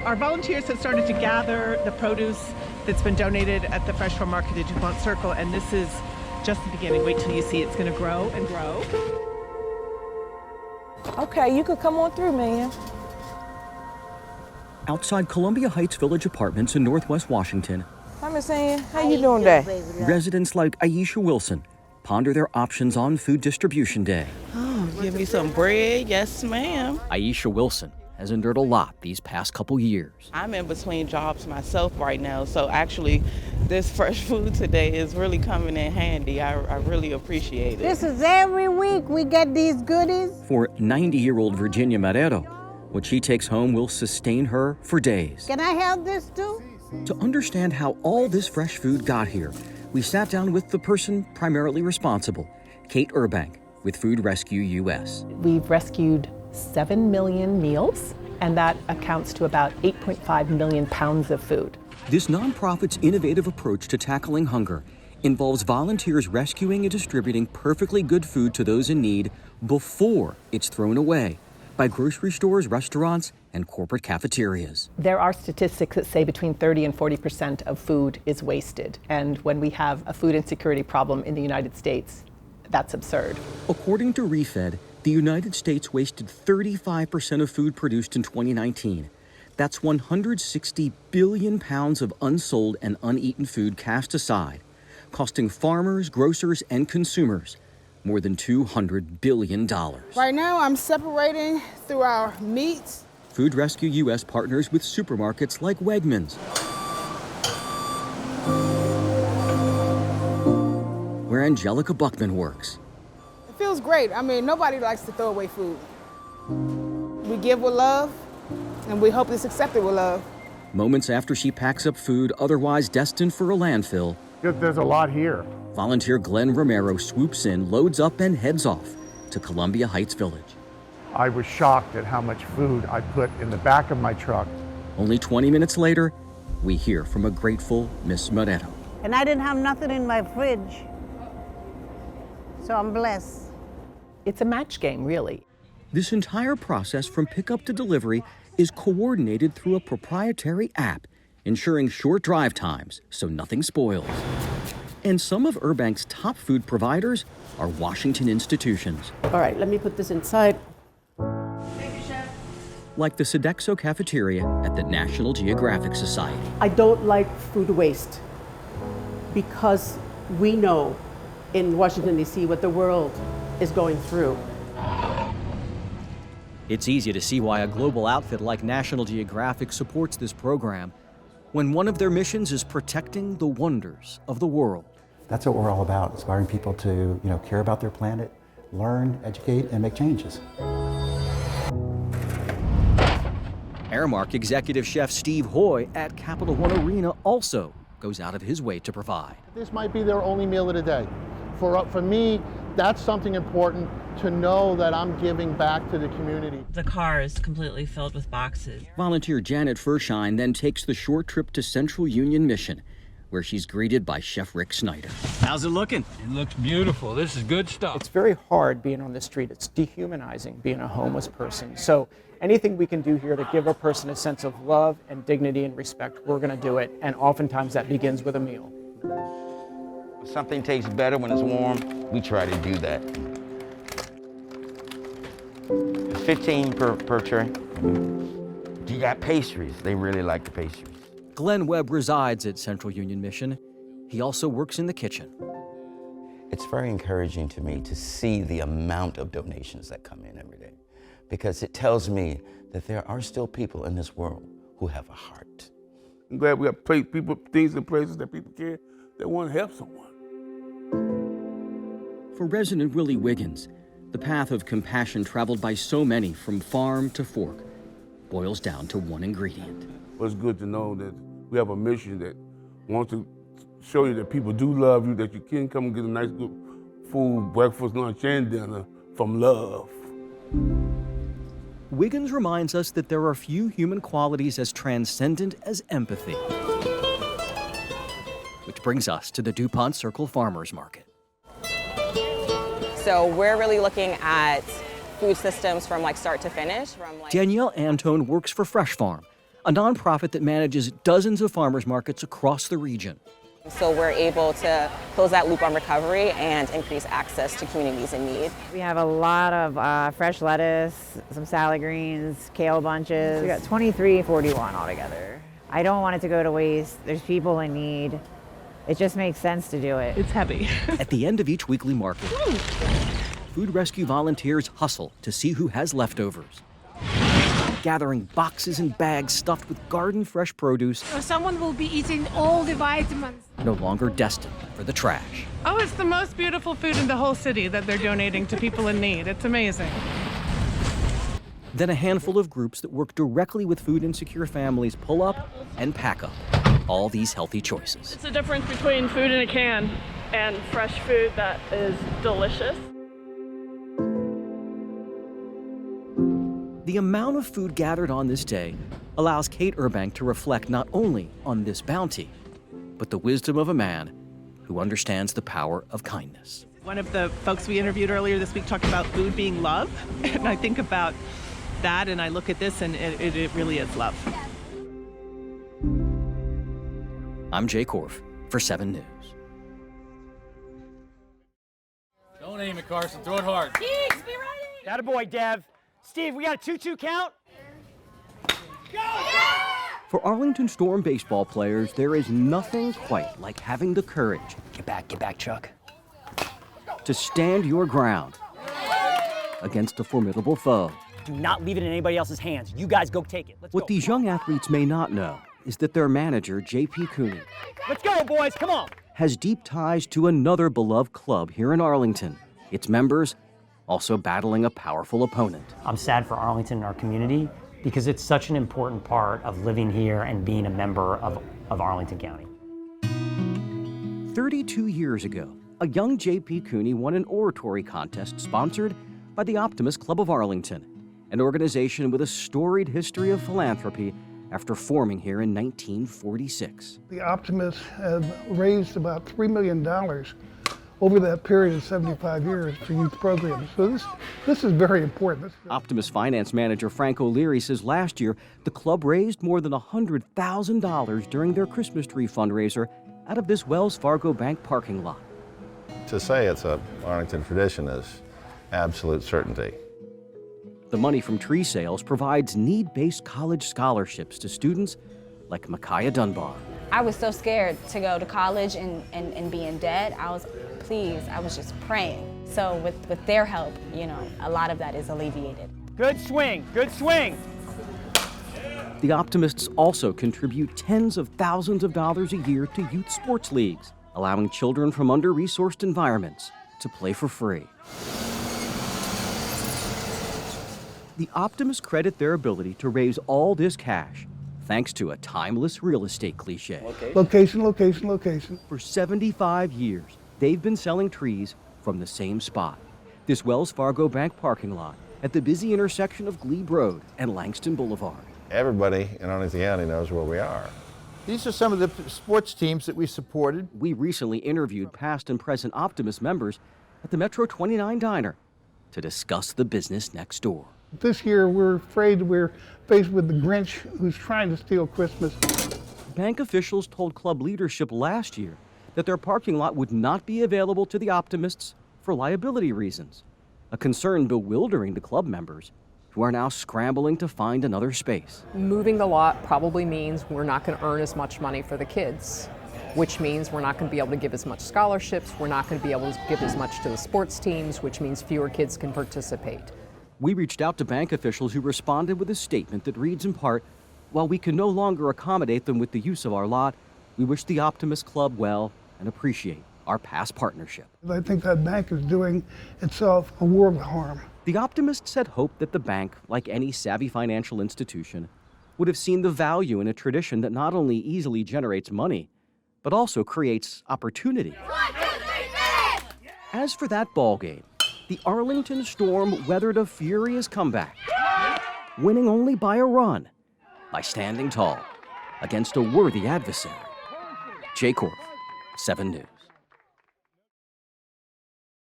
Our volunteers have started to gather the produce that's been donated at the Fresh Farm Market at DuPont Circle, and this is just the beginning. Wait till you see it's going to grow and grow. Okay, you could come on through, man. Outside Columbia Heights Village Apartments in Northwest Washington, Hi, Miss Ann. How you doing today? residents like Aisha Wilson ponder their options on Food Distribution Day. Oh, give me some bread. Yes, ma'am. Aisha Wilson has endured a lot these past couple years. I'm in between jobs myself right now, so actually this fresh food today is really coming in handy. I really appreciate it. This is every week we get these goodies. For 90-year-old Virginia Marrero, what she takes home will sustain her for days. Can I have this too? To understand how all this fresh food got here, we sat down with the person primarily responsible, Kate Urbank with Food Rescue US. We've rescued 7 million meals, and that accounts to about 8.5 million pounds of food. This nonprofit's innovative approach to tackling hunger involves volunteers rescuing and distributing perfectly good food to those in need before it's thrown away by grocery stores, restaurants, and corporate cafeterias. There are statistics that say between 30 and 40% of food is wasted, and when we have a food insecurity problem in the United States, that's absurd. According to ReFed, the United States wasted 35% of food produced in 2019. That's 160 billion pounds of unsold and uneaten food cast aside, costing farmers, grocers, and consumers more than $200 billion. Right now, I'm separating through our meats. Food Rescue US partners with supermarkets like Wegmans, where Angelica Buckman works. It feels great. I mean, nobody likes to throw away food. We give with love, and we hope it's accepted with love. Moments after she packs up food otherwise destined for a landfill, there's a lot here. volunteer Glenn Romero swoops in, loads up, and heads off to Columbia Heights Village. I was shocked at how much food I put in the back of my truck. Only 20 minutes later, we hear from a grateful Miss Marrero. And I didn't have nothing in my fridge. So I'm blessed. It's a match game, really. This entire process from pickup to delivery is coordinated through a proprietary app, ensuring short drive times so nothing spoils. And some of Urbank's top food providers are Washington institutions. All right, let me put this inside. Like the Sodexo cafeteria at the National Geographic Society. I don't like food waste because we know in Washington, D.C. what the world is going through. It's easy to see why a global outfit like National Geographic supports this program when one of their missions is protecting the wonders of the world. That's what we're all about, inspiring people to, care about their planet, learn, educate, and make changes. Aramark executive chef Steve Hoy at Capital One Arena also goes out of his way to provide. This might be their only meal of the day. For me, that's something important to know that I'm giving back to the community. The car is completely filled with boxes. Volunteer Janet Furshine then takes the short trip to Central Union Mission, where she's greeted by Chef Rick Snyder. How's it looking? It looks beautiful. This is good stuff. It's very hard being on the street. It's dehumanizing being a homeless person. So anything we can do here to give a person a sense of love and dignity and respect, we're going to do it. And oftentimes that begins with a meal. If something tastes better when it's warm, we try to do that. 15 per tray. You got pastries. They really like the pastries. Glenn Webb resides at Central Union Mission. He also works in the kitchen. It's very encouraging to me to see the amount of donations that come in every day, because it tells me that there are still people in this world who have a heart. I'm glad we have people, things and places that people care that want to help someone. For resident Willie Wiggins, the path of compassion traveled by so many from farm to fork boils down to one ingredient. Well, it's good to know that we have a mission that wants to show you that people do love you, that you can come and get a nice good food, breakfast, lunch, and dinner from love. Wiggins reminds us that there are few human qualities as transcendent as empathy. Which brings us to the DuPont Circle Farmers Market. So we're really looking at food systems from start to finish. Danielle Antone works for Fresh Farm, a nonprofit that manages dozens of farmers markets across the region. So we're able to close that loop on recovery and increase access to communities in need. We have a lot of fresh lettuce, some salad greens, kale bunches. We got 23.41 altogether. I don't want it to go to waste. There's people in need. It just makes sense to do it. It's heavy. At the end of each weekly market, food rescue volunteers hustle to see who has leftovers, gathering boxes and bags stuffed with garden fresh produce. Someone will be eating all the vitamins. No longer destined for the trash. Oh, it's the most beautiful food in the whole city that they're donating to people in need. It's amazing. Then a handful of groups that work directly with food insecure families pull up and pack up all these healthy choices. It's the difference between food in a can and fresh food that is delicious. The amount of food gathered on this day allows Kate Urbank to reflect not only on this bounty, but the wisdom of a man who understands the power of kindness. One of the folks we interviewed earlier this week talked about food being love, and I think about that and I look at this and it really is love. I'm Jay Korf for 7 News. Don't aim it, Carson. Throw it hard. Keeks, be ready! Attaboy, Dev. Steve, we got a 2-2 count? For Arlington Storm baseball players, there is nothing quite like having the courage. Get back, Chuck. To stand your ground against a formidable foe. Do not leave it in anybody else's hands. You guys go take it. Let's What go. these young athletes may not know is that their manager, J.P. Cooney, Let's go, boys. Come on. has deep ties to another beloved club here in Arlington. Its members also battling a powerful opponent. I'm sad for Arlington and our community because it's such an important part of living here and being a member of Arlington County. 32 years ago, a young J.P. Cooney won an oratory contest sponsored by the Optimist Club of Arlington, an organization with a storied history of philanthropy after forming here in 1946. The Optimists have raised about $3 million over that period of 75 years for youth programs. So this is very important. Optimist finance manager Frank O'Leary says last year the club raised more than $100,000 during their Christmas tree fundraiser out of this Wells Fargo Bank parking lot. To say it's a Arlington tradition is absolute certainty. The money from tree sales provides need-based college scholarships to students like Micaiah Dunbar. I was so scared to go to college and be in debt. I was just praying. So with their help, you know, a lot of that is alleviated. Good swing, good swing. The Optimists also contribute tens of thousands of dollars a year to youth sports leagues, allowing children from under-resourced environments to play for free. The Optimists credit their ability to raise all this cash thanks to a timeless real estate cliche. Location, location, location. For 75 years, they've been selling trees from the same spot, this Wells Fargo Bank parking lot at the busy intersection of Glebe Road and Langston Boulevard. Everybody in Arlington County knows where we are. These are some of the sports teams that we supported. We recently interviewed past and present Optimist members at the Metro 29 Diner to discuss the business next door. This year we're afraid we're faced with the Grinch who's trying to steal Christmas. Bank officials told club leadership last year that their parking lot would not be available to the Optimists for liability reasons, a concern bewildering the club members who are now scrambling to find another space. Moving the lot probably means we're not going to earn as much money for the kids, which means we're not going to be able to give as much scholarships, we're not going to be able to give as much to the sports teams, which means fewer kids can participate. We reached out to bank officials who responded with a statement that reads in part, "While we can no longer accommodate them with the use of our lot, we wish the Optimist Club well and appreciate our past partnership." I think that bank is doing itself a world of harm. The Optimists had hoped that the bank, like any savvy financial institution, would have seen the value in a tradition that not only easily generates money, but also creates opportunity. As for that ball game, the Arlington Storm weathered a furious comeback, winning only by a run, by standing tall against a worthy adversary. Jay Korf, 7 News.